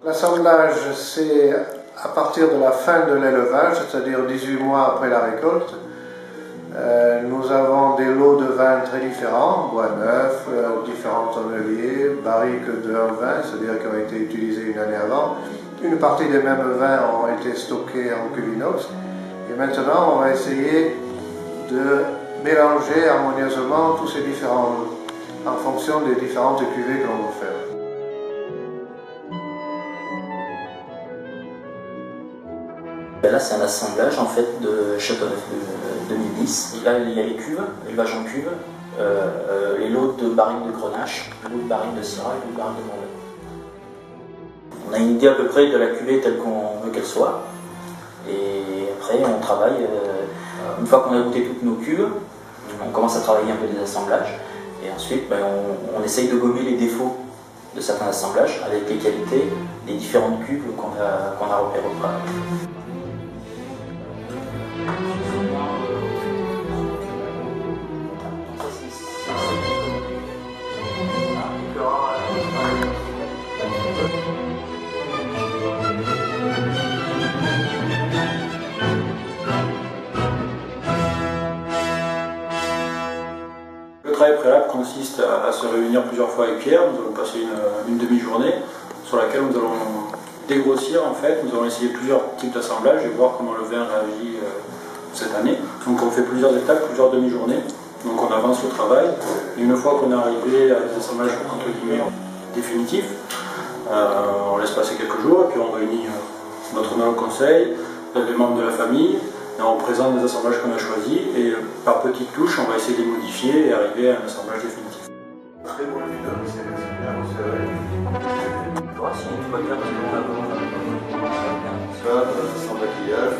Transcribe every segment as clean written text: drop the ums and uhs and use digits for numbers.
L'assemblage, c'est à partir de la fin de l'élevage, c'est-à-dire 18 mois après la récolte. Nous avons des lots de vins très différents, bois neuf, différents tonneliers, barriques de vin, c'est-à-dire qui ont été utilisés une année avant. Une partie des mêmes vins ont été stockés en cuve inox. Et maintenant, on va essayer de mélanger harmonieusement tous ces différents lots en fonction des différentes cuvées que l'on va faire. Là, c'est un assemblage en fait de Châteauneuf de 2010. Là, il y a les cuves, l'élevage en cuve, les lots de barriques de Grenache, les lots de barriques de Syrah et les barriques de Morlaix. On a une idée à peu près de la cuvée telle qu'on veut qu'elle soit. Et après, on travaille. Une fois qu'on a goûté toutes nos cuves, on commence à travailler un peu des assemblages. Et ensuite, on essaye de gommer les défauts de certains assemblages avec les qualités des différentes cuves qu'on a repérées au préalable. Le travail préalable consiste à se réunir plusieurs fois avec Pierre. Nous allons passer une demi-journée sur laquelle nous allons dégrossir en fait. Nous allons essayer plusieurs types d'assemblages et voir comment le vin réagit cette année. Donc on fait plusieurs étapes, plusieurs demi-journées. Donc on avance au travail. Et une fois qu'on est arrivé à des assemblages entre guillemets définitifs, on laisse passer quelques jours et puis on réunit notre nouveau conseil, les membres de la famille. Et on présente les assemblages qu'on a choisis et par petites touches, on va essayer de les modifier et arriver à un assemblage définitif. Très bon vin, c'est bien resserré. Si tu vois bien, parce qu'on a Ça, sans maquillage,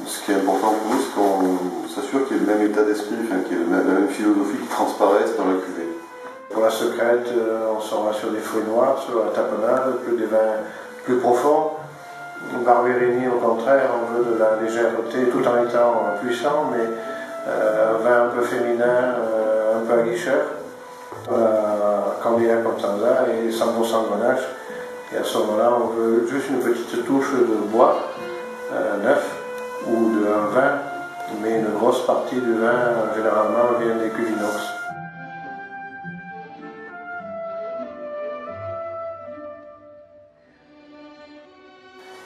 Ce qui est important pour nous, c'est qu'on s'assure qu'il y ait le même état d'esprit, qu'il y ait la même philosophie qui transparaisse dans la cuvée. Pour la secrète, on sera sur des fruits noirs, sur la tapenade, des vins plus profonds. Barberini, au contraire, on veut de la légèreté tout en étant puissant, mais un vin un peu féminin, un peu aguicheur. Candida Constanza et 100% Grenache. Et à ce moment-là, on veut juste une petite touche de bois neuf ou d'un vin, mais une grosse partie du vin, généralement, vient des cuves inox.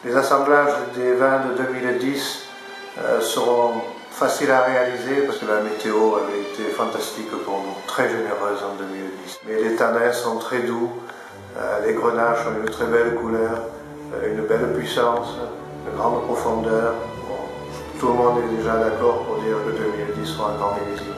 Les assemblages des vins de 2010 seront faciles à réaliser parce que la météo avait été fantastique pour nous, très généreuse en 2010. Mais les tanins sont très doux, les grenaches ont une très belle couleur, une belle puissance, une grande profondeur. Bon, tout le monde est déjà d'accord pour dire que 2010 sera un grand millésime.